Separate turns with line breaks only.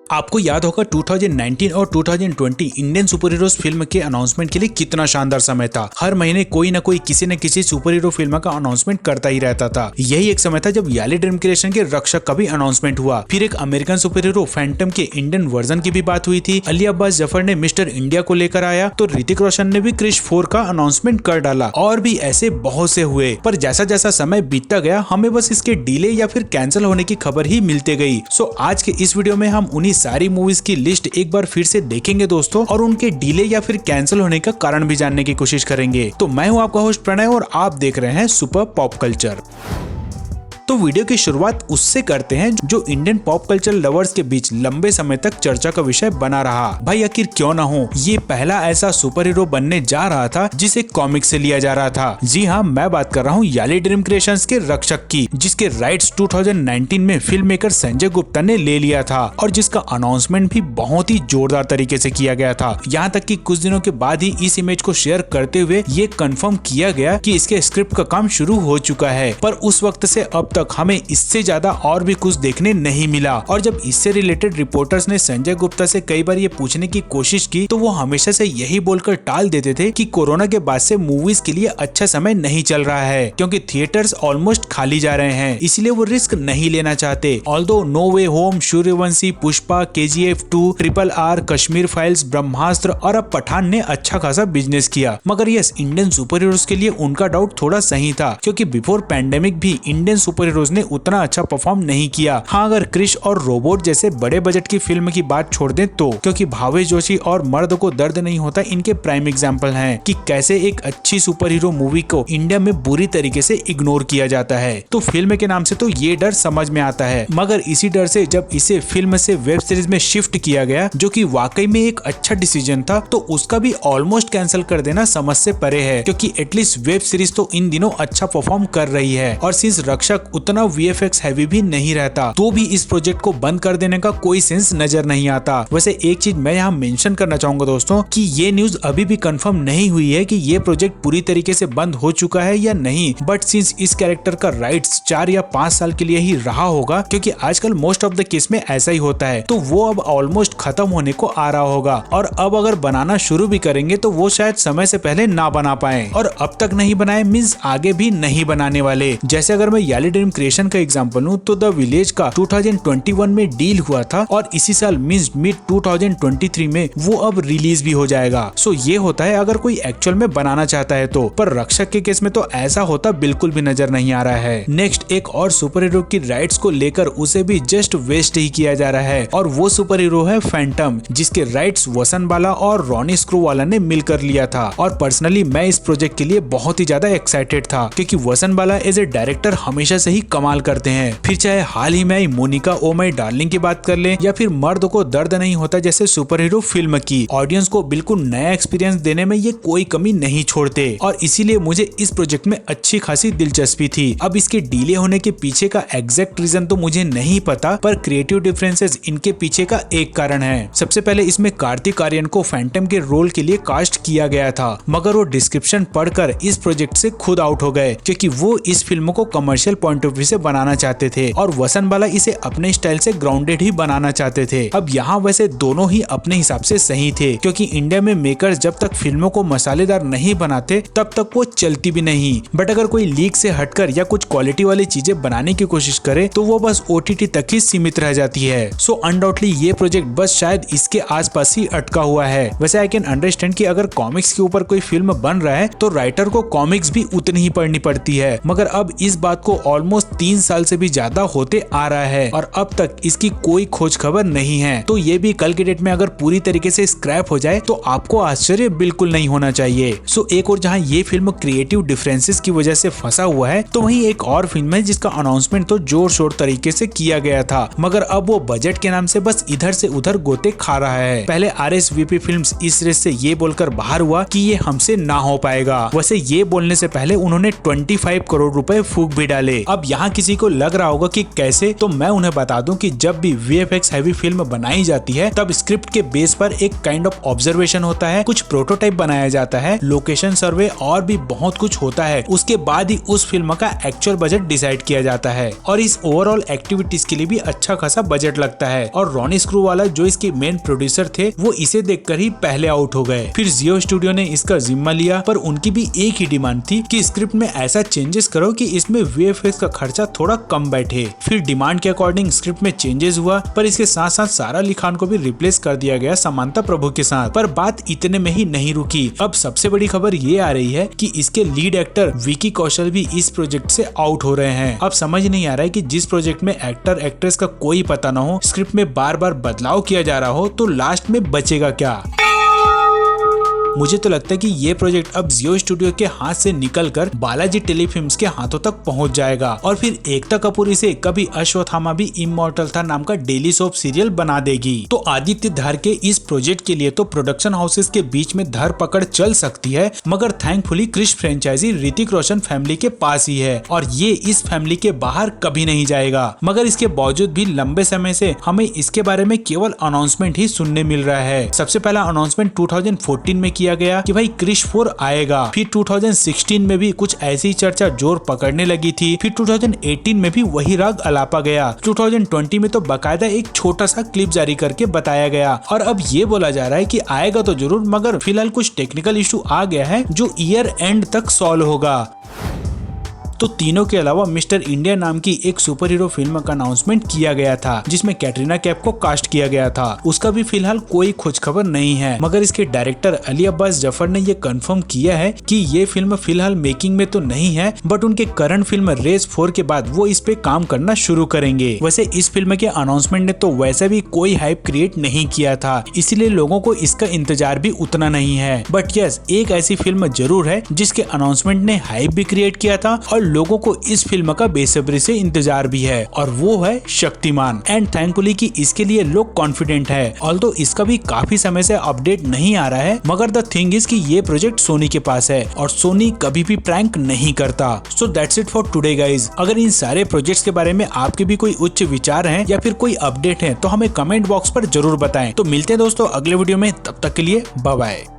आपको याद होगा 2019 और 2020 इंडियन सुपर हीरोज फिल्म के अनाउंसमेंट के लिए कितना शानदार समय था। हर महीने कोई न कोई किसी न किसी सुपर हीरो फिल्म का अनाउंसमेंट करता ही रहता था। यही एक समय था जब याली ड्रीम क्रिएशन के रक्षक का भी अनाउंसमेंट हुआ। फिर एक अमेरिकन सुपर हीरो फैंटम के इंडियन वर्जन की भी बात हुई थी। अली अब्बास जफर ने मिस्टर इंडिया को लेकर आया तो ऋतिक रोशन ने भी क्रिश 4 का अनाउंसमेंट कर डाला और भी ऐसे बहुत से हुए। पर जैसा जैसा समय बीतता गया हमें बस इसके डिले या फिर कैंसिल होने की खबर ही मिलते गई। सो आज के इस वीडियो में हम उन्हीं सारी मूवीज की लिस्ट एक बार फिर से देखेंगे दोस्तों, और उनके डिले या फिर कैंसिल होने का कारण भी जानने की कोशिश करेंगे। तो मैं हूं आपका होस्ट प्रणय और आप देख रहे हैं सुपर पॉप कल्चर। तो वीडियो की शुरुआत उससे करते हैं जो इंडियन पॉप कल्चर लवर्स के बीच लंबे समय तक चर्चा का विषय बना रहा। भाई आखिर क्यों ना हो, ये पहला ऐसा सुपर हीरो बनने जा रहा था जिसे कॉमिक से लिया जा रहा था। जी हाँ, मैं बात कर रहा हूँ याली ड्रीम क्रिएशंस के रक्षक की, जिसके राइट्स 2019 में फिल्म मेकर संजय गुप्ता ने ले लिया था और जिसका अनाउंसमेंट भी बहुत ही जोरदार तरीके से किया गया था। यहाँ तक कि कुछ दिनों के बाद ही इस इमेज को शेयर करते हुए ये कंफर्म किया गया कि इसके स्क्रिप्ट का काम शुरू हो चुका है। पर उस वक्त से अब तक हमें इससे ज्यादा और भी कुछ देखने नहीं मिला। और जब इससे रिलेटेड रिपोर्टर्स ने संजय गुप्ता से कई बार ये पूछने की कोशिश की तो वो हमेशा से यही बोलकर टाल देते थे कि कोरोना के बाद से मूवीज के लिए अच्छा समय नहीं चल रहा है, क्योंकि थिएटर्स ऑलमोस्ट खाली जा रहे हैं, इसलिए वो रिस्क नहीं लेना चाहते। Although no way home, Sooryavanshi, Pushpa, KGF 2, RRR, Kashmir files, Brahmastra और अब पठान ने अच्छा खासा बिजनेस किया। मगर यस, इंडियन सुपर हीरोज के लिए उनका डाउट थोड़ा सही था, क्योंकि बिफोर पैंडेमिक भी इंडियन सुपर हीरोज ने उतना अच्छा परफॉर्म नहीं किया। हाँ, अगर क्रिश और रोबोट जैसे बड़े बजट की फिल्म की बात छोड़ दें तो, क्योंकि भावेश जोशी और मर्द को दर्द नहीं होता इनके प्राइम एग्जांपल हैं कि कैसे एक अच्छी सुपर हीरो मूवी को इंडिया में बुरी तरीके से इग्नोर किया जाता है। तो फिल्म के नाम से तो ये डर समझ में आता है, मगर इसी डर से जब इसे फिल्म से वेब सीरीज में शिफ्ट किया गया, जो कि वाकई में एक अच्छा डिसीजन था, तो उसका भी ऑलमोस्ट कैंसिल कर देना समझ से परे है, क्योंकि एटलीस्ट वेब सीरीज तो इन दिनों अच्छा परफॉर्म कर रही है। और सिंस रक्षक उतना VFX हैवी भी नहीं रहता, तो भी इस प्रोजेक्ट को बंद कर देने का कोई सेंस नजर नहीं आता। वैसे एक चीज मैं यहाँ मेंशन करना चाहूंगा दोस्तों, कि ये न्यूज अभी भी कंफर्म नहीं हुई है कि ये प्रोजेक्ट पूरी तरीके से बंद हो चुका है या नहीं, बट सिंस इस कैरेक्टर का राइट्स 4 या 5 साल के लिए ही रहा होगा, क्योंकि आजकल मोस्ट ऑफ द केस में ऐसा ही होता है, तो वो अब ऑलमोस्ट खत्म होने को आ रहा होगा। और अब अगर बनाना शुरू भी करेंगे तो वो शायद समय से पहले ना बना पाए, और अब तक नहीं बनाए मीन्स आगे भी नहीं बनाने वाले। जैसे अगर मैं याली ड्रीम क्रिएशन का एग्जांपल लूं तो द विलेज का 2021 में डील हुआ था और इसी साल मींस मिड 2023 में वो अब रिलीज भी हो जाएगा। सो ये होता है अगर कोई एक्चुअल में बनाना चाहता है तो, पर रक्षक के केस में तो ऐसा होता बिल्कुल भी नजर नहीं आ रहा है। नेक्स्ट एक और सुपर हीरो की राइट्स को लेकर उसे भी जस्ट वेस्ट ही किया जा रहा है, और वो सुपर हीरो है फैंटम, जिसके राइट्स वसन बाला और रॉनी स्क्रूवाला ने मिलकर लिया था। और पर्सनली मैं इस प्रोजेक्ट के लिए बहुत ही ज्यादा एक्साइटेड था, क्योंकि वसन बाला एज ए डायरेक्टर हमेशा से ही कमाल करते हैं। फिर चाहे हाल ही में मोनिका ओ माय डार्लिंग की बात कर ले या फिर मर्द को दर्द नहीं होता जैसे सुपर हीरो फिल्म की, ऑडियंस को बिल्कुल नया एक्सपीरियंस देने में ये कोई कमी नहीं छोड़ते, और इसीलिए मुझे इस प्रोजेक्ट में अच्छी खासी दिलचस्पी थी। अब इसके डिले होने के पीछे का एग्जैक्ट रीजन तो मुझे नहीं पता, पर क्रिएटिव डिफरेंसेस इनके पीछे का एक कारण है। सबसे पहले इसमें कार्तिक आर्यन को फैंटम के रोल के लिए कास्ट किया गया था, मगर वो डिस्क्रिप्शन पढ़कर इस प्रोजेक्ट से खुद आउट हो गए, क्योंकि वो इस फिल्म को कमर्शियल पॉइंट ऑफ व्यू से बनाना चाहते थे और वसन बाला इसे अपने स्टाइल से ग्राउंडेड ही बनाना चाहते थे। अब यहाँ वैसे दोनों ही अपने हिसाब से सही थे, क्योंकि इंडिया में मेकर्स जब तक फिल्मों को मसालेदार नहीं बनाते तब तक वो चलती भी नहीं। बट अगर कोई लीक से हटकर या कुछ क्वालिटी वाली चीजें बनाने की कोशिश करे तो वो बस OTT तक ही सीमित रह जाती है। सो अनडाउटली ये प्रोजेक्ट बस शायद इसके आसपास ही अटका हुआ है। वैसे आई कैन अंडरस्टैंड कि अगर कॉमिक्स के ऊपर कोई फिल्म बन रहा है तो राइटर को कॉमिक्स भी उतनी ही पढ़नी पड़ती है, मगर अब इस बात को ऑलमोस्ट 3 साल से भी ज्यादा होते आ रहा है और अब तक इसकी कोई खोज खबर नहीं है। तो ये भी कल के डेट में अगर पूरी तरीके से स्क्रैप हो जाए तो आपको आश्चर्य बिल्कुल नहीं होना चाहिए। सो एक और जहाँ ये फिल्म क्रिएटिव डिफरेंसेस की वजह से फंसा हुआ है, तो वहीं एक और फिल्म है जिसका अनाउंसमेंट तो जोर शोर तरीके से किया गया था, मगर अब वो बजट के नाम से बस इधर से उधर गोते खा रहा है। पहले RSVP फिल्म्स इस रेस से ये बोलकर बाहर हुआ कि ये हमसे ना हो पाएगा। वैसे ये बोलने से पहले उन्होंने 25 करोड़ रुपए फूंक भी डाले। अब यहाँ किसी को लग रहा होगा कि कैसे, तो मैं उन्हें बता दूं कि जब भी VFX हैवी फिल्म बनाई जाती है तब स्क्रिप्ट के बेस पर एक काइंड ऑफ ऑब्जर्वेशन होता है, कुछ प्रोटोटाइप बनाया जाता है, लोकेशन सर्वे और भी बहुत कुछ होता है। उसके बाद ही उस फिल्म का एक्चुअल बजट डिसाइड किया जाता है और इस ओवरऑल एक्टिविटीज के लिए भी अच्छा खासा बजट लगता है। और रॉनी स्क्रूवाला जो इसके मेन प्रोड्यूसर थे वो इसे देखकर ही पहले आउट हो गए। फिर जियो स्टूडियो ने इसका जिम्मा लिया, पर उनकी भी एक ही डिमांड थी कि स्क्रिप्ट में ऐसा चेंजेस करो कि इसमें VFX का खर्चा थोड़ा कम बैठे। फिर डिमांड के अकॉर्डिंग स्क्रिप्ट में चेंजेस हुआ, पर इसके साथ साथ सारा अली खान को भी रिप्लेस कर दिया गया समांता प्रभु के साथ। पर बात इतने में ही नहीं रुकी, अब सबसे बड़ी खबर ये आ रही है कि इसके लीड एक्टर विकी कौशल भी इस प्रोजेक्ट से आउट हो रहे हैं। अब समझ नहीं आ रहा है कि जिस प्रोजेक्ट में एक्टर एक्ट्रेस का कोई पता न हो, स्क्रिप्ट में बार बार बदलाव किया जा रहा हो, तो लास्ट में बचेगा क्या। मुझे तो लगता है कि ये प्रोजेक्ट अब जियो स्टूडियो के हाथ से निकलकर बालाजी टेलीफिल्म्स के हाथों तक पहुंच जाएगा और फिर एकता कपूर इसे कभी अश्वत्थामा भी इमॉर्टल था नाम का डेली सोप सीरियल बना देगी। तो आदित्य धर के इस प्रोजेक्ट के लिए तो प्रोडक्शन हाउसेस के बीच में धर पकड़ चल सकती है, मगर thankfully Krrish franchise Hrithik Roshan family के पास ही है और ये इस फैमिली के बाहर कभी नहीं जाएगा। मगर इसके बावजूद भी लंबे समय से हमें इसके बारे में केवल अनाउंसमेंट ही सुनने मिल रहा है। सबसे पहला अनाउंसमेंट 2014 में किया गया कि भाई क्रिश 4 आएगा। फिर 2016 में भी कुछ ऐसी चर्चा जोर पकड़ने लगी थी। फिर 2018 में भी वही राग अलापा गया। 2020 में तो बकायदा एक छोटा सा क्लिप जारी करके बताया गया और अब ये बोला जा रहा है कि आएगा तो जरूर, मगर फिलहाल कुछ टेक्निकल इशू आ गया है जो ईयर एंड तक सॉल्व होगा। तो तीनों के अलावा मिस्टर इंडिया नाम की एक सुपर हीरो फिल्म का अनाउंसमेंट किया गया था जिसमें कैटरीना कैफ को कास्ट किया गया था। उसका भी फिलहाल कोई खोजखबर नहीं है, मगर इसके डायरेक्टर अली अब्बास जफर ने ये कंफर्म किया है कि ये फिल्म फिलहाल मेकिंग में तो नहीं है, बट उनके करंट फिल्म रेस 4 के बाद वो इस पे काम करना शुरू करेंगे। वैसे इस फिल्म के अनाउंसमेंट ने तो वैसे भी कोई हाइप क्रिएट नहीं किया था, इसीलिए लोगों को इसका इंतजार भी उतना नहीं है। बट यस, एक ऐसी फिल्म जरूर है जिसके अनाउंसमेंट ने हाइप भी क्रिएट किया था और लोगों को इस फिल्म का बेसब्री से इंतजार भी है, और वो है शक्तिमान। एंड थैंकफुली कि इसके लिए लोग कॉन्फिडेंट है। ऑल्दो इसका भी काफी समय से अपडेट नहीं आ रहा है, मगर द थिंग इज कि ये प्रोजेक्ट सोनी के पास है और सोनी कभी भी प्रैंक नहीं करता। So that's it for today guys. अगर इन सारे प्रोजेक्ट्स के बारे में आपके भी कोई उच्च विचार हैं या फिर कोई अपडेट है तो हमें कमेंट बॉक्स पर जरूर बताएं। तो मिलते हैं दोस्तों अगले वीडियो में, तब तक के लिए बाय बाय।